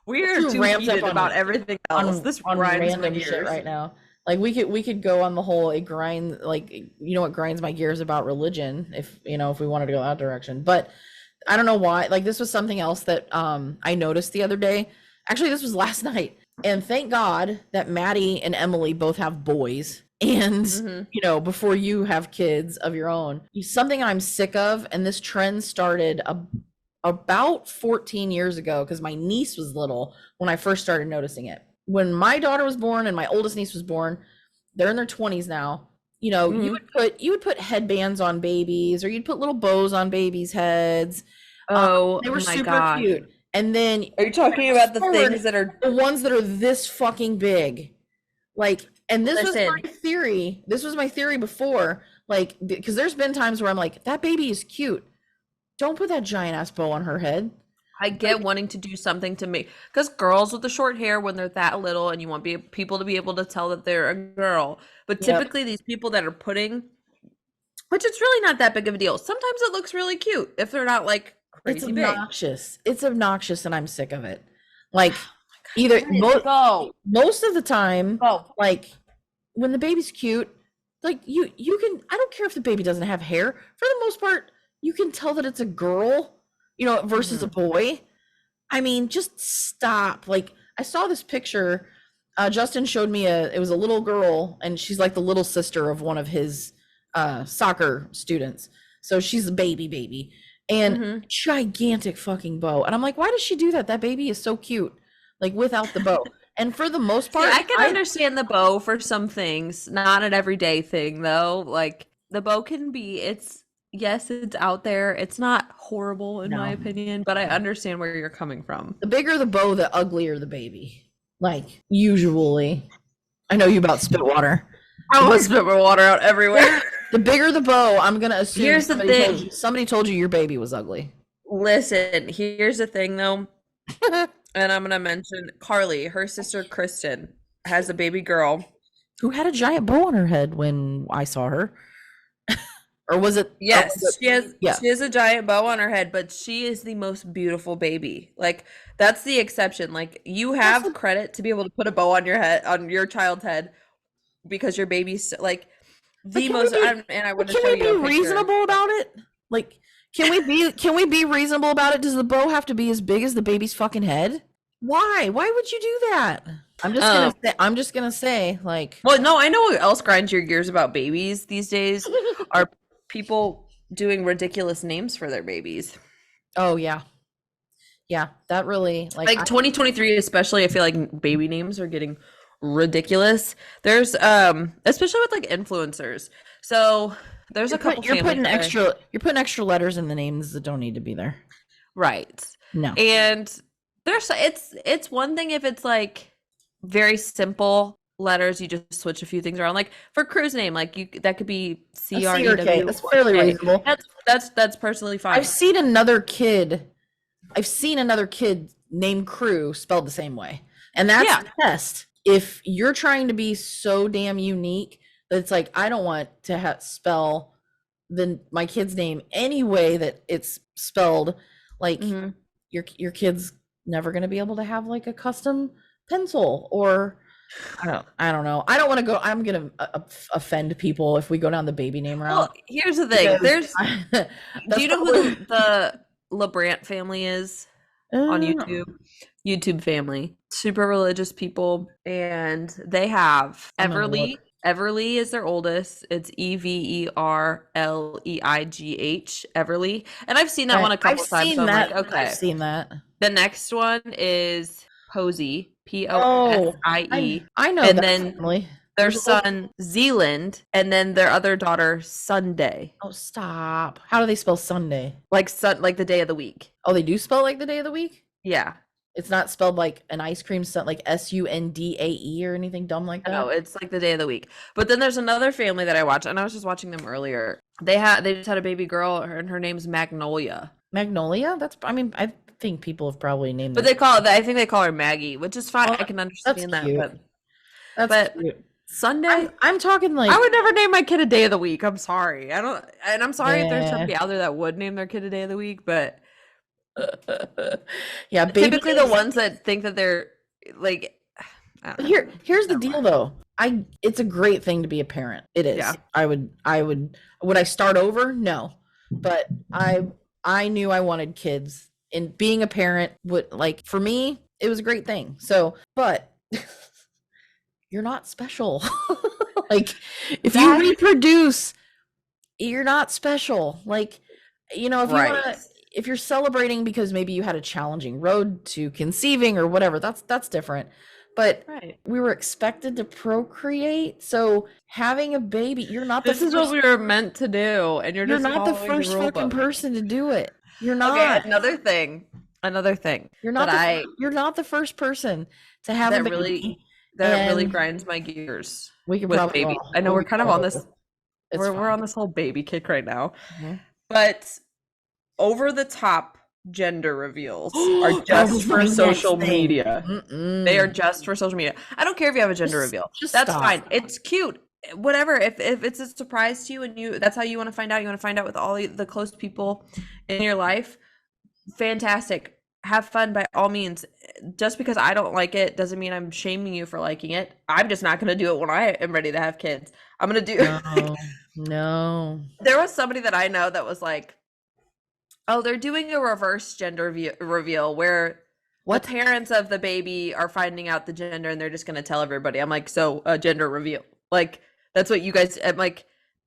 [SPEAKER 1] heated about everything else. This grinds my gears shit
[SPEAKER 2] right now. Like we could go on the whole, it grinds, like, you know what grinds my gears about religion, if we wanted to go that direction. But I don't know why, like this was something else that I noticed the other day. Actually, this was last night. And thank God that Maddie and Emily both have boys. And, before you have kids of your own, something I'm sick of. And this trend started about 14 years ago because my niece was little when I first started noticing it. When my daughter was born and my oldest niece was born, they're in their 20s now. You would put headbands on babies, or you'd put little bows on babies' heads. They were super cute. And then
[SPEAKER 1] are you talking about the things that are
[SPEAKER 2] the ones that are this fucking big? Like, and this was my theory. This was my theory before, like, because there's been times where I'm like, that baby is cute. Don't put that giant ass bow on her head.
[SPEAKER 1] I get wanting to do something to make, because girls with the short hair, when they're that little, and you want people to be able to tell that they're a girl. But typically these people that are putting, which it's really not that big of a deal. Sometimes it looks really cute if they're not like crazy big.
[SPEAKER 2] It's obnoxious, and I'm sick of it. Like, most of the time, like when the baby's cute, like you can, I don't care if the baby doesn't have hair. For the most part, you can tell that it's a girl, versus a boy. I mean, just stop. Like, I saw this picture. Justin showed me it was a little girl, and she's like the little sister of one of his soccer students. So she's a baby. And gigantic fucking bow. And I'm like, why does she do that? That baby is so cute. Like, without the bow. And for the most part,
[SPEAKER 1] I can understand the bow for some things, not an everyday thing though. Like, the bow can be, it's out there. It's not horrible in my opinion, but I understand where you're coming from.
[SPEAKER 2] The bigger the bow, the uglier the baby. Like, usually. I know you about spit water.
[SPEAKER 1] I will spit my water out everywhere.
[SPEAKER 2] The bigger the bow, I'm going to assume
[SPEAKER 1] here's the thing.
[SPEAKER 2] Somebody told you your baby was ugly.
[SPEAKER 1] Listen, here's the thing though. And I'm going to mention Carly, her sister Kristen, has a baby girl.
[SPEAKER 2] Who had a giant bow on her head when I saw her. Or was it?
[SPEAKER 1] Yes, she has a giant bow on her head, but she is the most beautiful baby. Like, that's the exception. Like, you have credit to be able to put a bow on your head, on your child's head, because your baby's like the most. And I want to show you.
[SPEAKER 2] Can we be reasonable about it? Like, can we be reasonable about it? Does the bow have to be as big as the baby's fucking head? Why? Why would you do that? I'm just gonna say, like.
[SPEAKER 1] Well, no, I know what else grinds your gears about babies these days are people doing ridiculous names for their babies.
[SPEAKER 2] Oh yeah, that really, like
[SPEAKER 1] 2023 especially. I feel like baby names are getting ridiculous. There's especially with like influencers. So there's a couple
[SPEAKER 2] You're putting
[SPEAKER 1] families that
[SPEAKER 2] you're putting extra letters in the names that don't need to be there.
[SPEAKER 1] right.
[SPEAKER 2] No.
[SPEAKER 1] And there's it's one thing if it's like very simple letters, you just switch a few things around. Like for Crew's name, like you that could be
[SPEAKER 2] C-R-E-W. That's fairly reasonable.
[SPEAKER 1] That's personally fine.
[SPEAKER 2] I've seen another kid named Crew spelled the same way. And that's the test. If you're trying to be so damn unique that it's like, I don't want to spell my kid's name any way that it's spelled, like your kid's never going to be able to have like a custom pencil, or I don't know. I don't want to go. I'm going to offend people if we go down the baby name route.
[SPEAKER 1] Well, here's the thing. Do you know who the LeBrant family is on YouTube? YouTube family, super religious people, and they have Everly. Everly is their oldest. It's Everleigh, Everly, and I've seen that one a couple times. So I'm like, okay,
[SPEAKER 2] I've seen that.
[SPEAKER 1] The next one is Posey, Posie.
[SPEAKER 2] I know.
[SPEAKER 1] And then
[SPEAKER 2] family.
[SPEAKER 1] Their son Zealand, and then their other daughter Sunday.
[SPEAKER 2] Oh, stop! How do they spell Sunday?
[SPEAKER 1] Like the day of the week.
[SPEAKER 2] Oh, they do spell like the day of the week?
[SPEAKER 1] Yeah.
[SPEAKER 2] It's not spelled like an ice cream stuff, like Sundae or anything dumb like that.
[SPEAKER 1] No, it's like the day of the week. But then there's another family that I watch, and I was just watching them earlier. They just had a baby girl, and her name's Magnolia.
[SPEAKER 2] Magnolia? I think people have probably named.
[SPEAKER 1] But I think they call her Maggie, which is fine. I can understand that. But
[SPEAKER 2] cute.
[SPEAKER 1] Sunday,
[SPEAKER 2] I'm talking like
[SPEAKER 1] I would never name my kid a day of the week. I'm sorry. I'm sorry if there's somebody out there that would name their kid a day of the week, but.
[SPEAKER 2] Yeah,
[SPEAKER 1] typically the ones that think that they're like
[SPEAKER 2] here's the deal though. It's a great thing to be a parent. It is. Yeah. Would I start over? No. But I knew I wanted kids, and being a parent would, like, for me, it was a great thing. So, but you're not special. Like, if you reproduce, you're not special. Like, you know, if you're celebrating because maybe you had a challenging road to conceiving or whatever, that's different. But we were expected to procreate, so having a baby, you're not
[SPEAKER 1] this is what we were meant to do, and you're not
[SPEAKER 2] the first fucking person to do it. You're not.
[SPEAKER 1] Okay, another thing.
[SPEAKER 2] You're not the first person to have a baby.
[SPEAKER 1] That really grinds my gears.
[SPEAKER 2] We can probably
[SPEAKER 1] baby. I know we're kind of on this. We're on this whole baby kick right now, but over the top gender reveals are just for social media. They are just for social media. I don't care if you have a gender reveal. That's fine. It's cute. Whatever. If it's a surprise to you and that's how you want to find out. You want to find out with all the close people in your life. Fantastic. Have fun by all means. Just because I don't like it doesn't mean I'm shaming you for liking it. I'm just not going to do it when I am ready to have kids. I'm going to do.
[SPEAKER 2] No.
[SPEAKER 1] There was somebody that I know that was like, oh, they're doing a reverse gender reveal where the parents of the baby are finding out the gender and they're just going to tell everybody. I'm like, so a gender reveal. Like, that's what you guys, I'm like,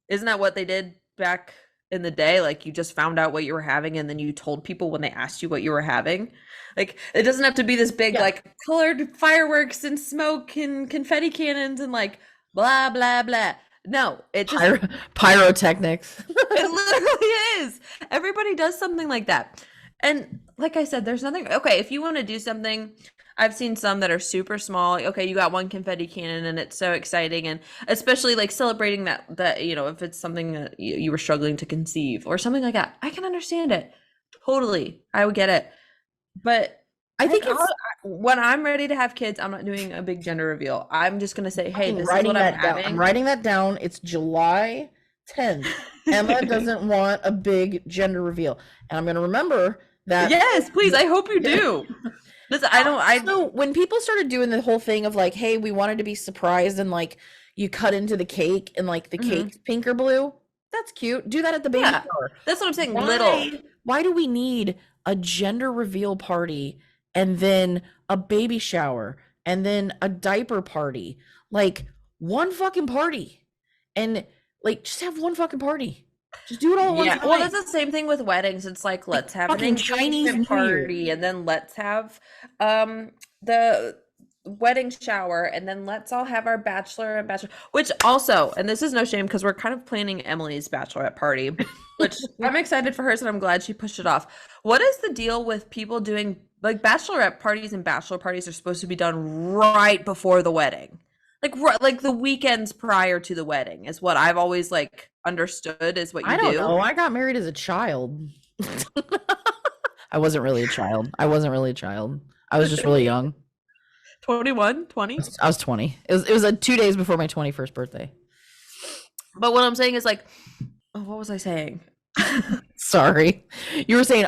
[SPEAKER 1] isn't that what they did back in the day? Like, you just found out what you were having and then you told people when they asked you what you were having. Like, it doesn't have to be this big, like, colored fireworks and smoke and confetti cannons and like, blah, blah, blah. No, it just
[SPEAKER 2] pyrotechnics.
[SPEAKER 1] It literally is. Everybody does something like that. And like I said, there's nothing. Okay, if you want to do something, I've seen some that are super small. Okay, you got one confetti cannon and it's so exciting, and especially like celebrating that you know, if it's something that you were struggling to conceive or something like that, I can understand it. Totally. I would get it. But I think when I'm ready to have kids, I'm not doing a big gender reveal. I'm just going to say, hey, this is what I'm having.
[SPEAKER 2] I'm writing that down. It's July 10th. Emma doesn't want a big gender reveal. And I'm going to remember that.
[SPEAKER 1] Yes, please. I hope you do. Listen,
[SPEAKER 2] So when people started doing the whole thing of like, hey, we wanted to be surprised, and like you cut into the cake and like the cake's pink or blue, that's cute. Do that at the baby shower.
[SPEAKER 1] That's what I'm saying.
[SPEAKER 2] Why do we need a gender reveal party and then a baby shower and then a diaper party? Like, one fucking party, and like, just have one fucking party. Just do it all at once.
[SPEAKER 1] Yeah, well, that's the same thing with weddings. It's like, let's have an Chinese party, and then let's have the wedding shower, and then let's all have our bachelor and bachelor, which also, and this is no shame because we're kind of planning Emily's bachelorette party, which I'm excited for hers and I'm glad she pushed it off. What is the deal with people doing like bachelorette parties and bachelor parties are supposed to be done right before the wedding? Like the weekends prior to the wedding is what I've always like understood is what you do.
[SPEAKER 2] I don't know. I got married as a child. I wasn't really a child. I was just really young.
[SPEAKER 1] 21, 20?
[SPEAKER 2] I was 20. It was 2 days before my 21st birthday.
[SPEAKER 1] But what I'm saying is like, oh, what was I saying?
[SPEAKER 2] Sorry. You were saying,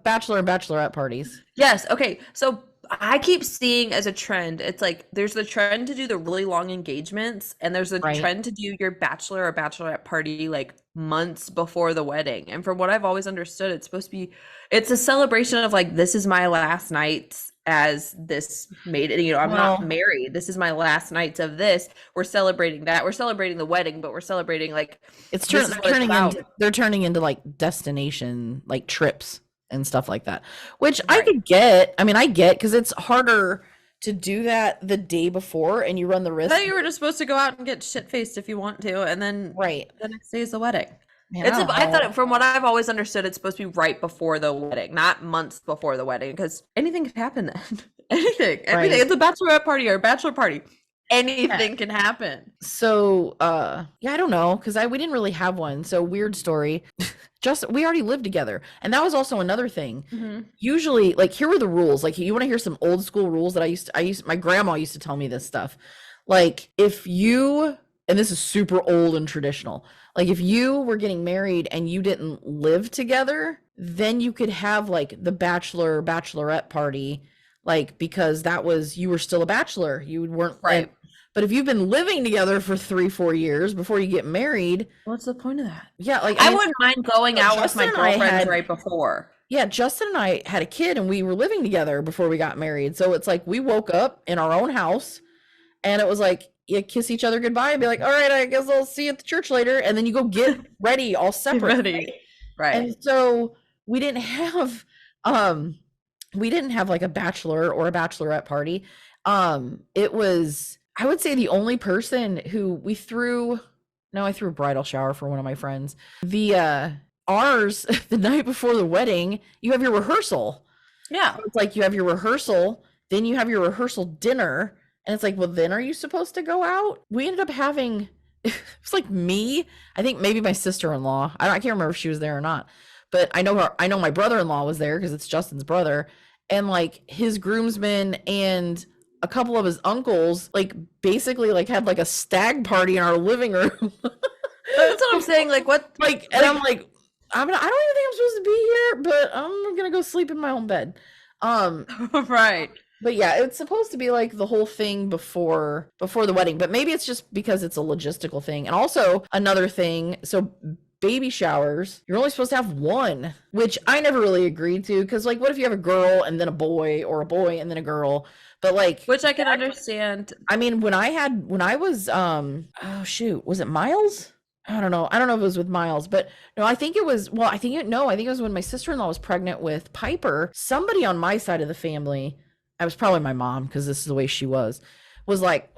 [SPEAKER 2] bachelor and bachelorette parties.
[SPEAKER 1] Yes. Okay. So I keep seeing as a trend, it's like there's the trend to do the really long engagements, and there's a trend to do your bachelor or bachelorette party like months before the wedding. And from what I've always understood, it's a celebration of like, this is my last night as this maiden, I'm not married. This is my last nights of this. We're celebrating that. We're celebrating the wedding, but we're celebrating like
[SPEAKER 2] they're turning into like destination, like trips and stuff like that, which I could get. I mean, I get because it's harder to do that the day before and you run the risk.
[SPEAKER 1] I thought you were just supposed to go out and get shit-faced if you want to, and then the next day is the wedding. Man, I thought from what I've always understood, it's supposed to be right before the wedding, not months before the wedding, because anything can happen then. anything. It's a bachelorette party or a bachelor party. Anything can happen.
[SPEAKER 2] So, I don't know, because we didn't really have one. So weird story. We already lived together, and that was also another thing. Mm-hmm. Usually, like, here were the rules. Like, you want to hear some old school rules that my grandma used to tell me this stuff. Like, and this is super old and traditional. Like, if you were getting married and you didn't live together, then you could have like the bachelorette party, like, because you were still a bachelor. You weren't right. But if you've been living together for 3-4 years before you get married,
[SPEAKER 1] what's the point of that?
[SPEAKER 2] Yeah, like
[SPEAKER 1] I wouldn't mind going out with my girlfriends right before.
[SPEAKER 2] Yeah, Justin and I had a kid and we were living together before we got married. So it's like we woke up in our own house and it was like you kiss each other goodbye and be like, all right, I guess I'll see you at the church later. And then you go get ready all separate.
[SPEAKER 1] Right.
[SPEAKER 2] And so we didn't have like a bachelor or a bachelorette party. It was, I would say, the only person who I threw a bridal shower for one of my friends. Ours, the night before the wedding, you have your rehearsal.
[SPEAKER 1] Yeah.
[SPEAKER 2] So it's like you have your rehearsal, then you have your rehearsal dinner, and it's like, well, then are you supposed to go out? We ended up having, it was like me, I think maybe my sister-in-law. I can't remember if she was there or not, but I know my brother-in-law was there because it's Justin's brother, and like his groomsmen and a couple of his uncles, like, basically like had like a stag party in our living room.
[SPEAKER 1] That's what I'm saying. Like, what?
[SPEAKER 2] Like, and I'm like, I don't even think I'm supposed to be here, but I'm gonna go sleep in my own bed.
[SPEAKER 1] Right.
[SPEAKER 2] But yeah, it's supposed to be like the whole thing before the wedding, but maybe it's just because it's a logistical thing. And also another thing, so baby showers, you're only supposed to have one, which I never really agreed to, because like, what if you have a girl and then a boy, or a boy and then a girl? But like,
[SPEAKER 1] which I can understand.
[SPEAKER 2] I mean, when I was was it Miles? I don't know if it was with Miles, but no, I think it was when my sister-in-law was pregnant with Piper. Somebody on my side of the family, I was probably my mom, because this is the way she was like,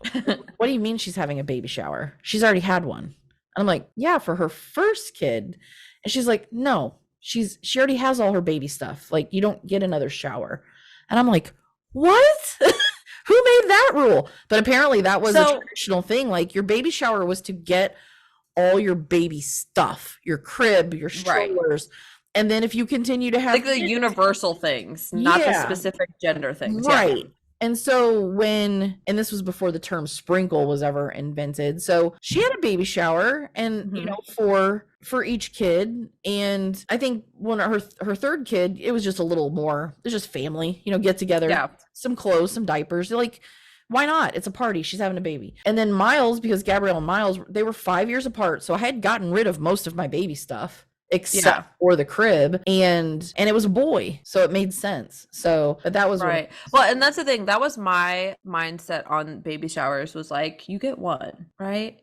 [SPEAKER 2] what do you mean she's having a baby shower? She's already had one. And I'm like, yeah, for her first kid. And she's like, no, she already has all her baby stuff. Like, you don't get another shower. And I'm like, what? Who made that rule? But apparently that was a traditional thing. Like, your baby shower was to get all your baby stuff, your crib, your strollers. Right. And then if you continue to have
[SPEAKER 1] like the universal things, not the specific gender things.
[SPEAKER 2] Right. Yeah. And so and this was before the term sprinkle was ever invented. So she had a baby shower and, for each kid. And I think when her third kid, it was just a little more, it's just family, get together, some clothes, some diapers. Like, why not? It's a party. She's having a baby. And then Miles, because Gabrielle and Miles, they were 5 years apart. So I had gotten rid of most of my baby stuff, except for the crib, and it was a boy, so it made sense. So that was
[SPEAKER 1] right. Well, and that's the thing, that was my mindset on baby showers, was like, you get one, right?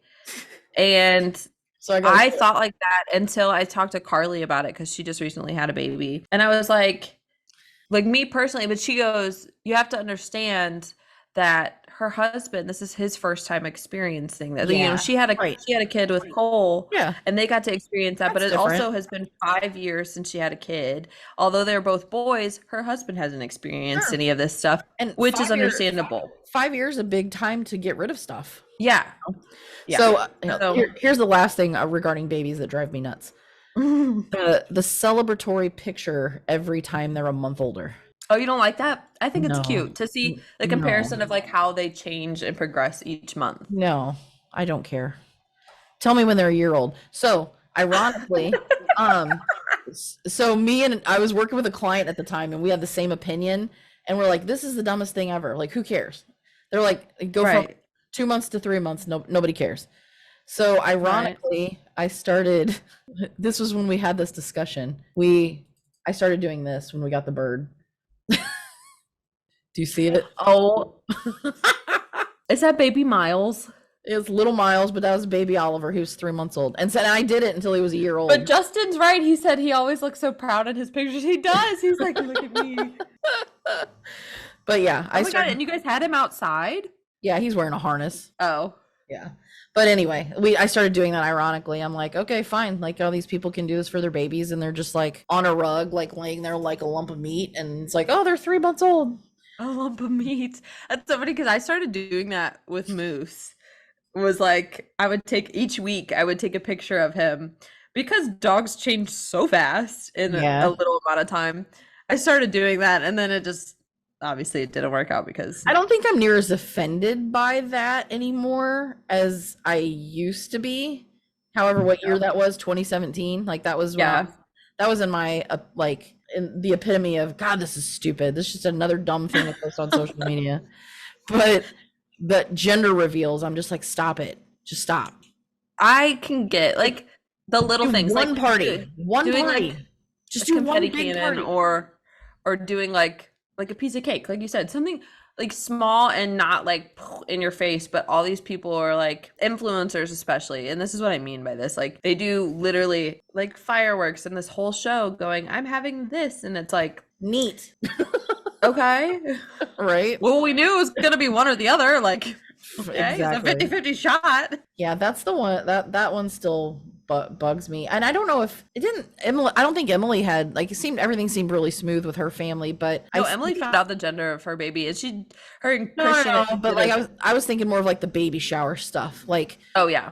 [SPEAKER 1] And so I thought like that until I talked to Carly about it, because she just recently had a baby, and I was like me personally, but she goes, you have to understand that her husband, this is his first time experiencing that.
[SPEAKER 2] Yeah,
[SPEAKER 1] She had
[SPEAKER 2] right.
[SPEAKER 1] a kid with Cole,
[SPEAKER 2] Yeah,
[SPEAKER 1] and they got to experience that. But
[SPEAKER 2] that's
[SPEAKER 1] it also
[SPEAKER 2] different.
[SPEAKER 1] has been 5 years since she had a kid. Although they're both boys, her husband hasn't experienced
[SPEAKER 2] Sure.
[SPEAKER 1] any of this stuff,
[SPEAKER 2] And
[SPEAKER 1] which is
[SPEAKER 2] 5 years,
[SPEAKER 1] understandable.
[SPEAKER 2] 5 years a big time to get rid of stuff.
[SPEAKER 1] Yeah. Yeah.
[SPEAKER 2] So,
[SPEAKER 1] So-
[SPEAKER 2] here's the last thing regarding babies that drive me nuts. The celebratory picture every time they're a month older.
[SPEAKER 1] Oh, you don't like that? I think it's
[SPEAKER 2] No.
[SPEAKER 1] cute to see the
[SPEAKER 2] No.
[SPEAKER 1] comparison of like how they change and progress each month.
[SPEAKER 2] No, I don't care. Tell me when they're a year old. So, ironically, so I was working with a client at the time, and we had the same opinion, and we're like, this is the dumbest thing ever. Like, who cares? They're like, go from 2 months to 3 months. No, nobody cares. So ironically, I started, this was when we had this discussion. I started doing this when we got the bird. Do you see it?
[SPEAKER 1] Oh, is that baby Miles?
[SPEAKER 2] It was little Miles, but that was baby Oliver, who's 3 months old. And I did it until he was a year old.
[SPEAKER 1] But Justin's right. He said he always looks so proud in his pictures. He does. He's like, look at me.
[SPEAKER 2] But yeah,
[SPEAKER 1] Oh my God, and you guys had him outside?
[SPEAKER 2] Yeah, he's wearing a harness.
[SPEAKER 1] Oh.
[SPEAKER 2] Yeah. But anyway, I started doing that ironically. I'm like, okay, fine. Like, all these people can do this for their babies, and they're just like on a rug, like laying there like a lump of meat. And it's like, oh, they're 3 months old.
[SPEAKER 1] A lump of meat. That's so funny because I started doing that with Moose. It was like I would take a picture of him because dogs change so fast in a little amount of time. I started doing that, and then it just obviously it didn't work out because
[SPEAKER 2] I don't think I'm near as offended by that anymore as I used to be. However, what year that was, 2017, like that was that was in my like in the epitome of God, this is stupid. This is just another dumb thing to post on social media. But the gender reveals, I'm just like, stop it. Just stop.
[SPEAKER 1] I can get like the little things,
[SPEAKER 2] one
[SPEAKER 1] like
[SPEAKER 2] party, one
[SPEAKER 1] doing
[SPEAKER 2] party.
[SPEAKER 1] like
[SPEAKER 2] Just
[SPEAKER 1] a
[SPEAKER 2] do one
[SPEAKER 1] confetti
[SPEAKER 2] big
[SPEAKER 1] cannon
[SPEAKER 2] party.
[SPEAKER 1] or doing like a piece of cake, like you said, something like small and not like in your face. But all these people are like influencers, especially, and this is what I mean by this. Like they do literally like fireworks and this whole show going, I'm having this, and it's like
[SPEAKER 2] Neat.
[SPEAKER 1] okay,
[SPEAKER 2] Right?
[SPEAKER 1] well, we knew it was gonna be one or the other. Like okay,
[SPEAKER 2] Exactly.
[SPEAKER 1] it's a 50-50 shot.
[SPEAKER 2] Yeah, that's the one that one still bugs me. And I don't know if it didn't Emily, I don't think Emily had like everything seemed really smooth with her family, but
[SPEAKER 1] No, Emily found out the gender of her baby, and her and
[SPEAKER 2] no,
[SPEAKER 1] Christian
[SPEAKER 2] no, but like I was thinking more of like the baby shower stuff. Like,
[SPEAKER 1] oh yeah,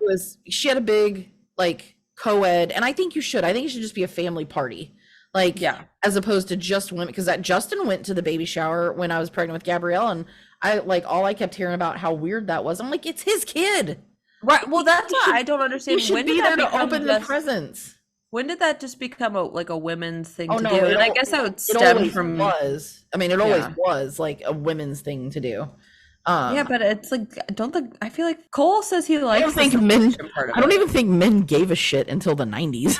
[SPEAKER 2] she had a big like co-ed, and I think you should just be a family party. Like,
[SPEAKER 1] yeah,
[SPEAKER 2] as opposed to just women, because that Justin went to the baby shower when I was pregnant with Gabrielle, and I like all I kept hearing about how weird that was. I'm like, it's his kid.
[SPEAKER 1] right. Well, that's what I don't understand.
[SPEAKER 2] He should be there to open the presents.
[SPEAKER 1] When did that just become a women's thing to
[SPEAKER 2] no,
[SPEAKER 1] do? And I guess that would stem from
[SPEAKER 2] was. I mean, it always was like a women's thing to do.
[SPEAKER 1] Yeah, but it's like I feel like Cole says he likes.
[SPEAKER 2] I don't even think men gave a shit until the 90s.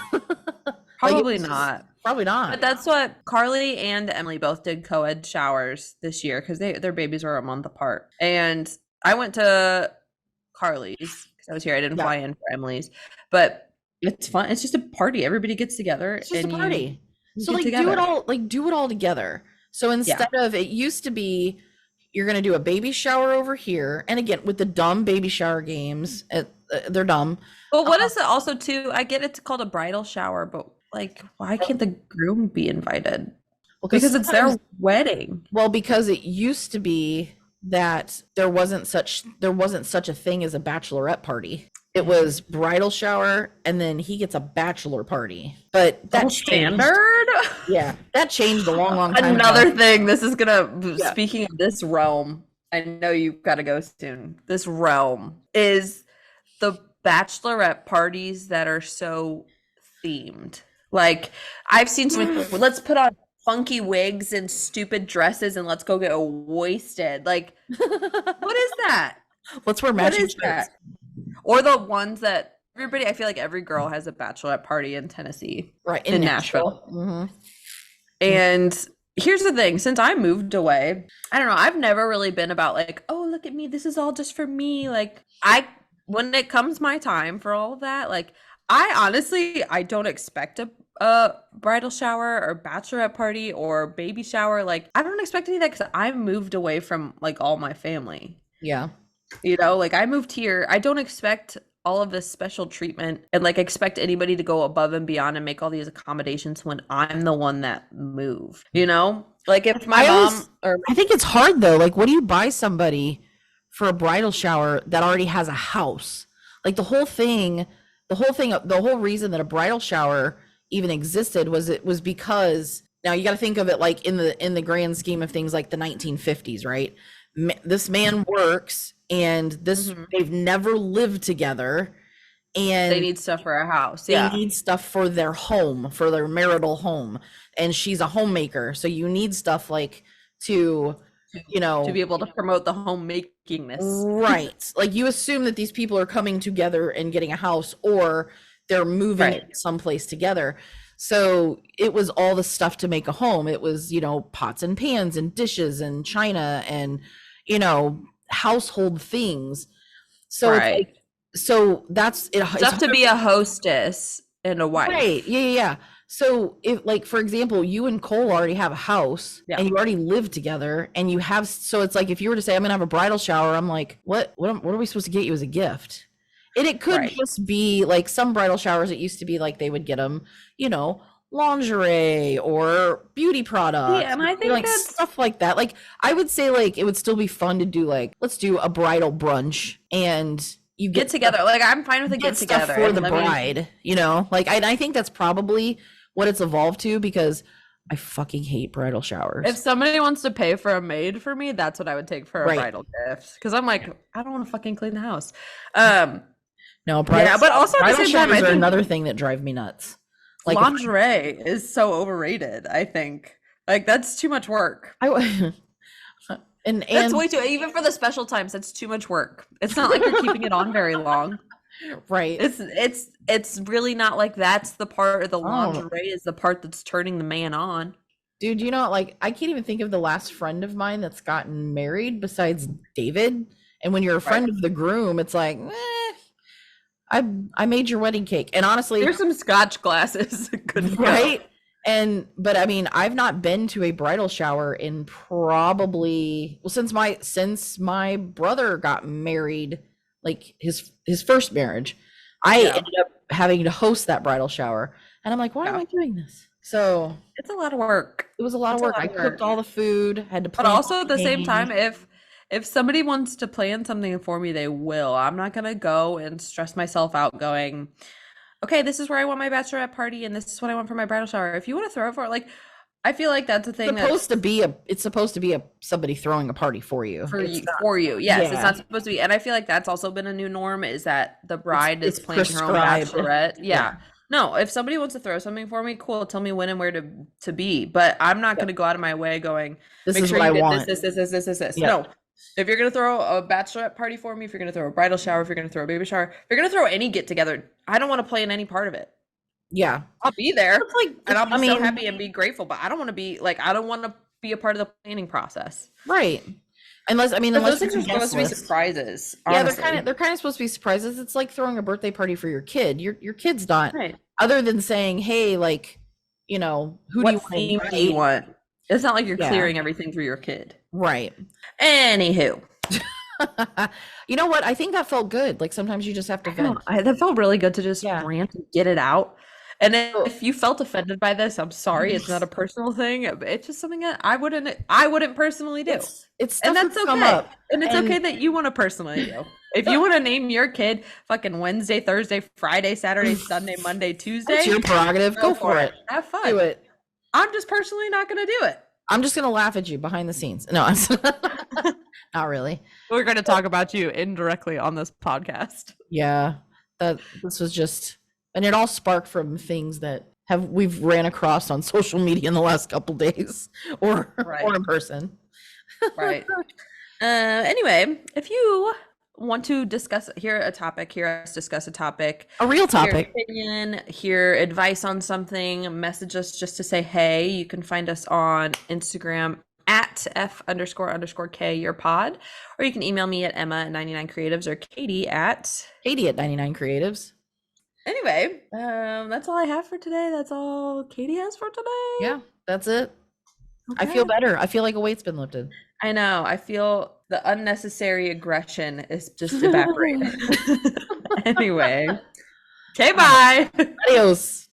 [SPEAKER 1] Probably not.
[SPEAKER 2] Probably not.
[SPEAKER 1] But that's what Carly and Emily both did co-ed showers this year because their babies were a month apart. And I went to Carly's because I was here. I didn't fly in for Emily's, but it's fun. It's just a party. Everybody gets together.
[SPEAKER 2] It's just a party. So
[SPEAKER 1] like
[SPEAKER 2] do it all together. So instead of, it used to be you're going to do a baby shower over here, and again with the dumb baby shower games, they're dumb.
[SPEAKER 1] But what is it also too? I get it's called a bridal shower, but like, why can't the groom be invited? Well, because it's their wedding.
[SPEAKER 2] Well, because it used to be that there wasn't such a thing as a bachelorette party. It was bridal shower, and then he gets a bachelor party. But that
[SPEAKER 1] standard?
[SPEAKER 2] Yeah, that changed a long time
[SPEAKER 1] Another
[SPEAKER 2] ago.
[SPEAKER 1] thing, this is gonna speaking of this realm, I know you've got to go soon. This realm is the bachelorette parties that are so themed. Like, I've seen some, let's put on funky wigs and stupid dresses and let's go get wasted. Like, what is that?
[SPEAKER 2] Let's wear matching shirts.
[SPEAKER 1] Or the ones that I feel like every girl has a bachelorette party in Tennessee.
[SPEAKER 2] Right,
[SPEAKER 1] in Nashville.
[SPEAKER 2] Mm-hmm.
[SPEAKER 1] And here's the thing, since I moved away, I don't know, I've never really been about like, oh, look at me, this is all just for me. Like, when it comes my time for all of that, like, I honestly don't expect a bridal shower or bachelorette party or baby shower, like I don't expect any of that because I moved away from like all my family.
[SPEAKER 2] Yeah.
[SPEAKER 1] You know, like I moved here. I don't expect all of this special treatment and like expect anybody to go above and beyond and make all these accommodations when I'm the one that moved. You know? Like if my mom or
[SPEAKER 2] I think it's hard though. Like, what do you buy somebody for a bridal shower that already has a house? Like the whole reason that a bridal shower even existed was it was because now you got to think of it like in the grand scheme of things, like the 1950s, right? This man works and they've never lived together, and
[SPEAKER 1] they need stuff for a house.
[SPEAKER 2] they need stuff for their home, for their marital home, and she's a homemaker, so you need stuff like to
[SPEAKER 1] be able to promote the homemakingness.
[SPEAKER 2] right? Like you assume that these people are coming together and getting a house, or they're moving someplace together. So it was all the stuff to make a home. It was, pots and pans and dishes and china and, household things. So it's like, so that's it.
[SPEAKER 1] Stuff to be a hostess and a wife.
[SPEAKER 2] Right. Yeah. So if, like, for example, you and Cole already have a house and you already live together and you have, so it's like, if you were to say, I'm going to have a bridal shower, I'm like, what are we supposed to get you as a gift? And it could just be like some bridal showers. It used to be like they would get them, lingerie or beauty products.
[SPEAKER 1] Yeah, and I think
[SPEAKER 2] like
[SPEAKER 1] that's
[SPEAKER 2] stuff like that. Like I would say, like it would still be fun to do. Like let's do a bridal brunch, and you
[SPEAKER 1] get together. Like I'm fine with a get together
[SPEAKER 2] for the bride. Like I think that's probably what it's evolved to, because I fucking hate bridal showers.
[SPEAKER 1] If somebody wants to pay for a maid for me, that's what I would take for a bridal gift. Because I'm like, I don't want to fucking clean the house.
[SPEAKER 2] No, bridal,
[SPEAKER 1] but also at the same time, I think
[SPEAKER 2] another thing that drive me nuts.
[SPEAKER 1] Like lingerie is so overrated. I think like that's too much work. And that's way too, even for the special times. That's too much work. It's not like you're keeping it on very long.
[SPEAKER 2] Right.
[SPEAKER 1] It's really not like that's the part of the lingerie is the part that's turning the man on.
[SPEAKER 2] Dude, like I can't even think of the last friend of mine that's gotten married besides David. And when you're a friend of the groom, it's like, I made your wedding cake. And honestly,
[SPEAKER 1] there's some scotch glasses.
[SPEAKER 2] Right. But I mean, I've not been to a bridal shower in probably, since my brother got married, like his first marriage, I ended up having to host that bridal shower. And I'm like, why am I doing this? So
[SPEAKER 1] it's a lot of work.
[SPEAKER 2] It was a lot of work. I cooked all the food, had to plan.
[SPEAKER 1] But also at the same time, if somebody wants to plan something for me, they will. I'm not going to go and stress myself out going, okay, this is where I want my bachelorette party and this is what I want for my bridal shower. If you want to throw it for, like, I feel like that's a thing
[SPEAKER 2] it's supposed to be somebody throwing a party for you.
[SPEAKER 1] For you. Yes, it's not supposed to be. And I feel like that's also been a new norm, is that the bride is planning her own bachelorette. Yeah. No, if somebody wants to throw something for me, cool. Tell me when and where to be. But I'm not going to go out of my way going,
[SPEAKER 2] this is what I want.
[SPEAKER 1] This. No. If you're going to throw a bachelorette party for me, if you're going to throw a bridal shower, if you're going to throw a baby shower, if you're going to throw any get together, I don't want to play in any part of it.
[SPEAKER 2] Yeah.
[SPEAKER 1] I'll be there. And I'll be so happy and be grateful, but I don't want to be like, I don't want to be a part of the planning process.
[SPEAKER 2] Right. Unless
[SPEAKER 1] those things are supposed to be surprises.
[SPEAKER 2] Honestly. Yeah, they're kind of supposed to be surprises. It's like throwing a birthday party for your kid. Your kid's not, other than saying, hey, like, who do you want?
[SPEAKER 1] It's not like you're clearing everything for your kid.
[SPEAKER 2] Right.
[SPEAKER 1] Anywho.
[SPEAKER 2] You know what? I think that felt good. Like sometimes you just have to vent.
[SPEAKER 1] That felt really good to just rant and get it out. And if you felt offended by this, I'm sorry. It's not a personal thing. It's just something that I wouldn't personally do.
[SPEAKER 2] It's
[SPEAKER 1] and that's okay. And it's okay that you want to personally do. If you want to name your kid fucking Wednesday, Thursday, Friday, Saturday, Sunday, Monday, Tuesday,
[SPEAKER 2] it's your prerogative. Go for it.
[SPEAKER 1] Have fun.
[SPEAKER 2] Do it.
[SPEAKER 1] I'm just personally not going to do it.
[SPEAKER 2] I'm just going to laugh at you behind the scenes. No, I'm not really.
[SPEAKER 1] We're going to talk about you indirectly on this podcast.
[SPEAKER 2] Yeah, this was just, and it all sparked from things that we've ran across on social media in the last couple days, or in person.
[SPEAKER 1] Right. Anyway, if you want to hear us discuss a topic,
[SPEAKER 2] a real topic,
[SPEAKER 1] opinion, hear advice on something, message us just to say hey. You can find us on Instagram at F__K your pod, or you can email me at Emma at 99creatives or Katy at
[SPEAKER 2] 99creatives.
[SPEAKER 1] Anyway, that's all I have for today. That's all Katie has for today.
[SPEAKER 2] Yeah, that's it. I
[SPEAKER 1] Okay.
[SPEAKER 2] feel better. I feel like a weight's been lifted.
[SPEAKER 1] I know. I feel the unnecessary aggression is just evaporated. Anyway. Okay, bye.
[SPEAKER 2] Adios.